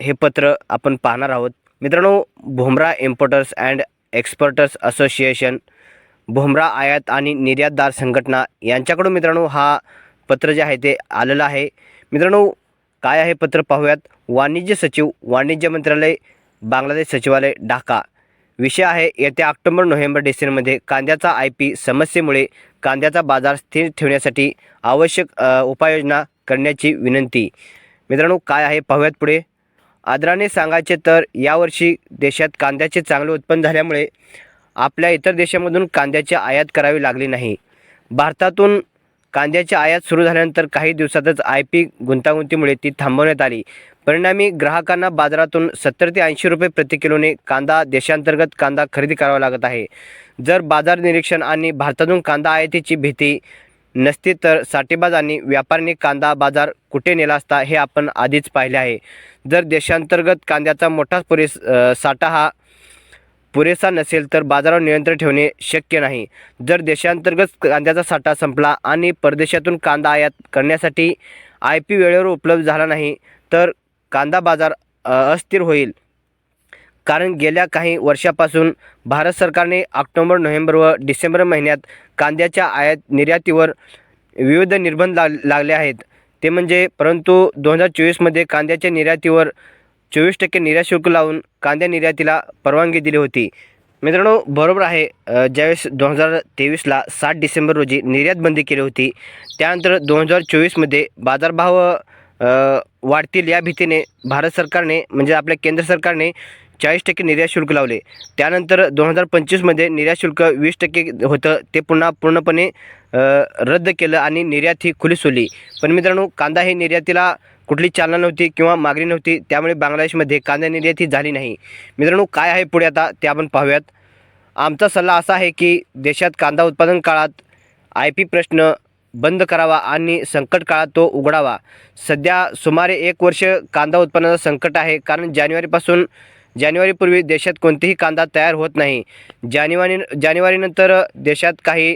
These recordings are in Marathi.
हे पत्र आपण पाहणार आहोत. मित्रांनो, भुमरा इम्पोर्टर्स अँड एक्सपोर्टर्स असोसिएशन, भुमरा आयात आणि निर्यातदार संघटना यांच्याकडून मित्रांनो हा पत्र जे आहे ते आलेलं आहे. मित्रांनो, काय आहे पत्र पाहूयात. वाणिज्य सचिव, वाणिज्य मंत्रालय, बांगलादेश सचिवालय, ढाका. विषय आहे येत्या ऑक्टोबर, नोव्हेंबर, डिसेंबरमध्ये कांद्याचा IP समस्येमुळे कांद्याचा बाजार स्थिर ठेवण्यासाठी आवश्यक उपाययोजना करण्याची विनंती. मित्रांनो, काय आहे पाहूयात पुढे. आदराने सांगायचे तर यावर्षी देशात कांद्याचे चांगले उत्पन्न झाल्यामुळे आपल्या इतर देशांमधून कांद्याची आयात करावी लागली नाही. भारतातून कांद्याची आयात सुरू झाल्यानंतर काही दिवसातच IP गुंतागुंतीमुळे ती थांबवण्यात आली. परिणामी ग्राहकांना बाजारातून 70 ते 80 रुपये प्रति किलोने कांदा, देशांतर्गत कांदा खरेदी करावा लागत आहे. जर बाजार निरीक्षण आणि भारतातून कांदा आयातीची भीती नसती तर साठेबाज आणि व्यापाऱ्यांनी कांदा बाजार कुठे नेला असता हे आपण आधीच पाहिले आहे. जर देशांतर्गत कांद्याचा मोठा साठा हा पुरेसा नसेल तर बाजारावर नियंत्रण ठेवणे शक्य नाही. जर देशांतर्गत कांद्याचा साठा संपला आणि परदेशातून कांदा आयात करण्यासाठी IP वेळेवर उपलब्ध झाला नाही तर कांदा बाजार अस्थिर होईल. कारण गेल्या काही वर्षापासून भारत सरकारने ऑक्टोबर, नोव्हेंबर व डिसेंबर महिन्यात कांद्याच्या आयात निर्यातीवर विविध निर्बंध लागले आहेत. ते म्हणजे परंतु 2024मध्ये कांद्याच्या निर्यातीवर 24% निर्यात शुल्क लावून कांद्या निर्यातीला परवानगी दिली होती. मित्रांनो, बरोबर आहे. ज्यावेळेस 2023ला 7 डिसेंबर रोजी निर्यात बंदी केली होती, त्यानंतर 2024मध्ये बाजारभाव वाढतील या भीतीने भारत सरकारने म्हणजे आपल्या केंद्र सरकारने 40% निर्यात शुल्क लावले. त्यानंतर 2025मध्ये निर्यात शुल्क 20% होतं, ते पुन्हा पूर्णपणे रद्द केलं आणि निर्यात ही खुली सोडली. पण मित्रांनो, कांदा हे निर्यातीला कुठली चालना नव्हती किंवा मागणी नव्हती, त्यामुळे बांगलादेशमध्ये कांदा निर्यात ही झाली नाही. मित्रांनो, काय आहे पुढे आता ते आपण पाहूयात. आमचा सल्ला असा आहे की देशात कांदा उत्पादन काळात IP प्रश्न बंद करावा आणि संकट काळात तो उघडावा. सध्या सुमारे 1 वर्ष कांदा उत्पन्नाचं संकट आहे, कारण जानेवारीपूर्वी देशात कोणतेही कांदा तयार होत नाही. जानेवारीनंतर देशात काही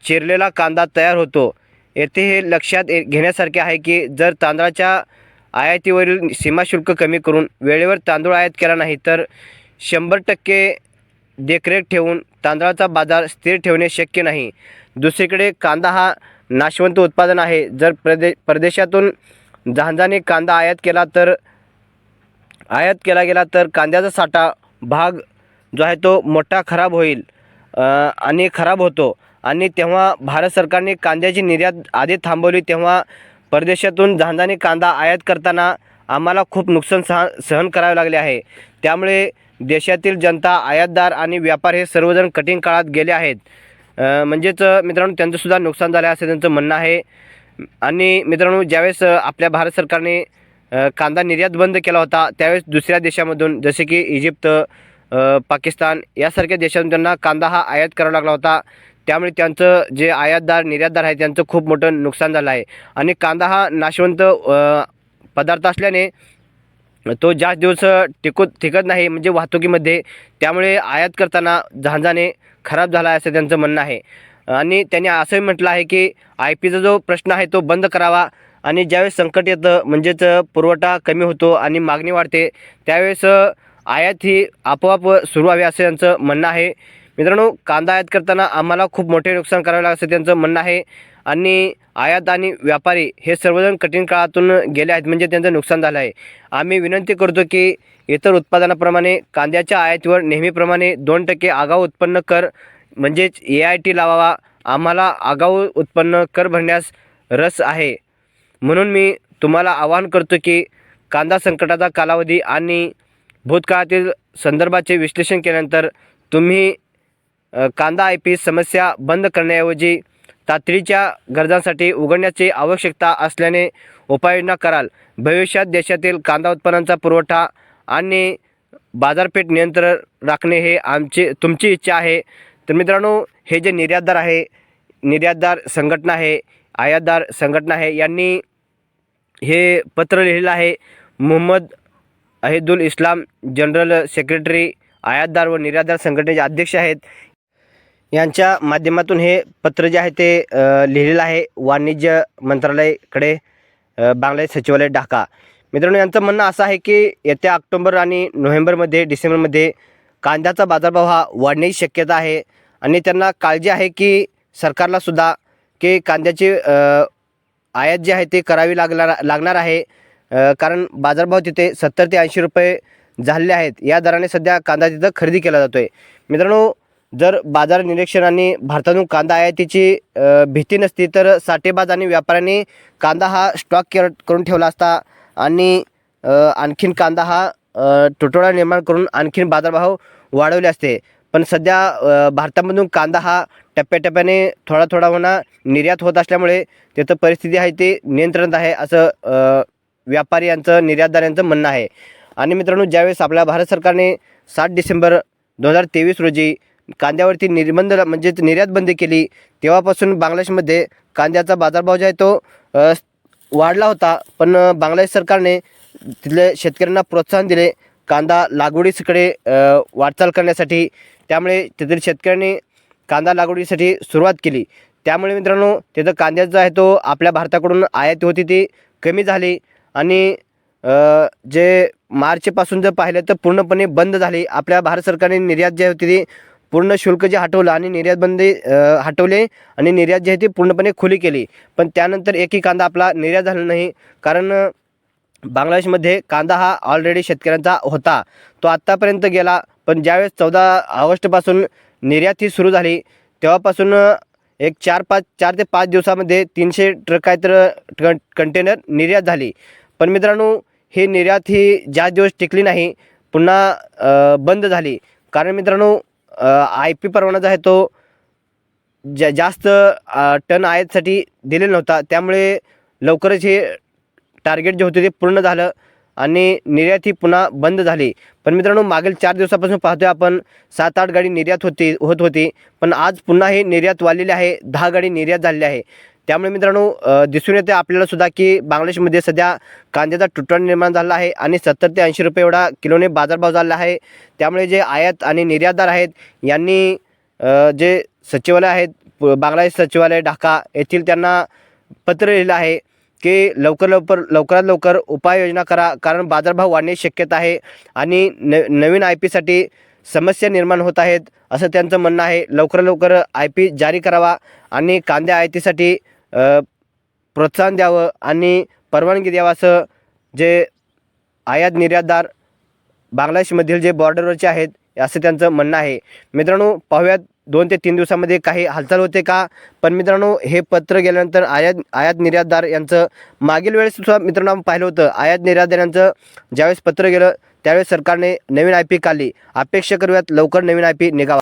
चिरलेला कांदा तयार होतो. येथे हे लक्षात घेण्यासारखे आहे की जर तांदळाच्या आयातीवरील सीमाशुल्क कमी करून वेळेवर तांदूळ आयात केला नाही तर 100% देखरेख ठेवून तांदळाचा बाजार स्थिर ठेवणे शक्य नाही. दुसरीकडे कांदा हा नाशवंत उत्पादन आहे. जर परदेशातून जहाजाने कांदा आयात केला गेला तर कांद्याचा साठा भाग जो आहे तो मोठा खराब होईल आणि खराब होतो. आणि तेव्हा भारत सरकारने कांद्याची निर्यात आधी थांबवली, तेव्हा परदेशातून जहाजाने कांदा आयात करताना आम्हाला खूप नुकसान सहन करावे लागले आहे. त्यामुळे देशातील जनता, आयातदार आणि व्यापार हे सर्वजण कठीण काळात गेले आहेत. म्हणजेच मित्रांनो, त्यांचंसुद्धा नुकसान झालं असं त्यांचं म्हणणं आहे. आणि मित्रांनो, ज्यावेळेस आपल्या भारत सरकारने कांदा निर्यात बंद केला होता, त्यावेळेस दुसऱ्या देशामधून जसे की इजिप्त, पाकिस्तान यासारख्या देशातून त्यांना कांदा हा आयात करावा लागला होता. त्यामुळे त्यांचं जे निर्यातदार आहे त्यांचं खूप मोठं नुकसान झालं आहे. आणि कांदा हा नाशवंत पदार्थ असल्याने तो जास्त दिवस टिकत नाही म्हणजे वाहतुकीमध्ये. त्यामुळे आयात करताना जहाजाने खराब झाला आहे असं त्यांचं म्हणणं आहे. आणि त्यांनी असंही म्हटलं आहे की IPचा जो प्रश्न आहे तो बंद करावा. आणि ज्यावेळेस संकट येतं म्हणजेच पुरवठा कमी होतो आणि मागणी वाढते, त्यावेळेस आयात ही आपोआप सुरू व्हावी असं त्यांचं म्हणणं आहे. मित्रांनो, कांदा आयात करताना आम्हाला खूप मोठे नुकसान करावे लागेल असं त्यांचं म्हणणं आहे. आणि आयात आणि व्यापारी हे सर्वजण कठीण काळातून गेले आहेत, म्हणजे त्यांचं नुकसान झालं आहे. आम्ही विनंती करतो की इतर उत्पादनाप्रमाणे कांद्याच्या आयातीवर नेहमीप्रमाणे 2% आगाऊ उत्पन्न कर म्हणजेच AIT लावावा. आम्हाला आगाऊ उत्पन्न कर भरण्यास रस आहे. म्हणून मी तुम्हाला आवाहन करतो की कांदा संकटाचा कालावधी आणि भूतकाळातील संदर्भाचे विश्लेषण केल्यानंतर तुम्ही कांदा IP समस्या बंद करण्याऐवजी तातडीच्या गरजांसाठी उघडण्याची आवश्यकता असल्याने उपाययोजना कराल. भविष्यात देशातील कांदा उत्पादनांचा पुरवठा आणि बाजारपेठ नियंत्रण राखणे हे तुमची इच्छा आहे. तर मित्रांनो, हे जे निर्यातदार संघटना आहे, आयातदार संघटना आहे, यांनी हे पत्र लिहिलेलं आहे. मोहम्मद अहिदुल इस्लाम, जनरल सेक्रेटरी, आयातदार व निर्यातदार संघटनेचे अध्यक्ष आहेत. यांच्या माध्यमातून हे पत्र जे आहे ते लिहिलेलं आहे वाणिज्य मंत्रालयाकडे, बांगलादेश सचिवालय, ढाका. मित्रांनो, यांचं म्हणणं असं आहे की येत्या ऑक्टोबर आणि नोव्हेंबरमध्ये डिसेंबरमध्ये कांद्याचा बाजारभाव हा वाढण्याची शक्यता आहे आणि त्यांना काळजी आहे की सरकारला सुद्धा की कांद्याची आयात जी आहे ते करावी लागणार आहे. कारण बाजारभाव तिथे 70 ते 80 रुपये झालेले आहेत. या दराने सध्या कांदा तिथं खरेदी केला जातो आहे. मित्रांनो, जर बाजार निरीक्षण आणि भारतातून कांदा आयातीची भीती नसती तर साठेबाज आणि व्यापाऱ्यांनी कांदा हा स्टॉक करून ठेवला असता आणि आणखीन कांदा हा तुटवडा निर्माण करून आणखीन बाजारभाव वाढवले असते. पण सध्या भारतामधून कांदा हा टप्प्याटप्प्याने थोडा थोडा होणार निर्यात होत असल्यामुळे तिथं परिस्थिती आहे ते नियंत्रणात आहे असं व्यापारी यांचं, निर्यातदार यांचं म्हणणं आहे. आणि मित्रांनो, ज्यावेळेस आपल्या भारत सरकारने 7 डिसेंबर 2023 रोजी कांद्यावरती निर्बंध म्हणजे निर्यात बंदी केली, तेव्हापासून बांगलादेशमध्ये कांद्याचा बाजारभाव जो आहे तो वाढला होता. पण बांगलादेश सरकारने तिथल्या शेतकऱ्यांना प्रोत्साहन दिले कांदा लागवडीकडे वाटचाल करण्यासाठी. त्यामुळे तेथील शेतकऱ्यांनी कांदा लागवडीसाठी सुरुवात केली. त्यामुळे मित्रांनो, तिथं कांद्याचा आहे तो आपल्या भारताकडून आयात होती ती कमी झाली आणि जे मार्चपासून जर पाहिलं तर पूर्णपणे बंद झाली. आपल्या भारत सरकारने निर्यात जी होती ती पूर्ण शुल्क जे हटवलं आणि निर्यात बंदी हटवले आणि निर्यात जी आहे ती पूर्णपणे खुली केली. पण त्यानंतर एकही कांदा आपला निर्यात झाला नाही. कारण बांगलादेशमध्ये कांदा हा ऑलरेडी शेतकऱ्यांचा होता, तो आत्तापर्यंत गेला. पण ज्यावेळेस 14 ऑगस्टपासून निर्यात ही सुरू झाली तेव्हापासून एक 4 ते 5 दिवसामध्ये 300 ट्रक काय तर कंटेनर निर्यात झाली. पण मित्रांनो, ही निर्यात ही जास्त दिवस टिकली नाही, पुन्हा बंद झाली. कारण मित्रांनो, IP परवाना जो आहे तो जास्त टन आयातसाठी दिलेला नव्हता. त्यामुळे लवकरच हे टार्गेट जे होते ते पूर्ण झालं आणि निर्यात ही पुन्हा बंद झाली. पण मित्रांनो, मागील 4 दिवसापासून पाहतोय आपण 7-8 गाडी निर्यात होत होती. पण आज पुन्हा हे निर्यात वाढलेली आहे, 10 गाडी निर्यात झालेली आहे. त्यामुळे मित्रांनो, दिसून येते आपल्याला सुद्धा की बांगलादेशमध्ये सध्या कांद्याचा तुटवडा निर्माण झाला आहे आणि 70 ते 80 रुपये एवढा किलोने बाजारभाव झाला आहे. त्यामुळे जे आयात आणि निर्यातदार आहेत यांनी जे सचिवालय आहेत, बांगलादेश सचिवालय ढाका येथील, त्यांना पत्र लिहिलं आहे की लवकरात लवकर उपाययोजना करा. कारण बाजारभाव वाढण्याची शक्यता आहे आणि नवीन IP समस्या निर्माण होत आहेत असं त्यांचं म्हणणं आहे. लवकर IP जारी करावा आणि कांद्या आयातीसाठी प्रोत्साहन द्यावं आणि परवानगी द्यावं असं जे आयात निर्यातदार बांगलादेशमधील जे बॉर्डरवरचे आहेत असं त्यांचं म्हणणं आहे. मित्रांनो, पाहूयात 2 ते 3 दिवसामध्ये काही हालचाल होते का. पण मित्रांनो, हे पत्र गेल्यानंतर आयात निर्यातदार यांचं मागील वेळेस सुद्धा मित्रांनो आपण पाहिलं होतं. आयात निर्यातदार यांचं ज्यावेळेस पत्र गेलं त्यावेळेस सरकारने नवीन IP काढली. अपेक्षा करूयात लवकर नवीन IP निघावा.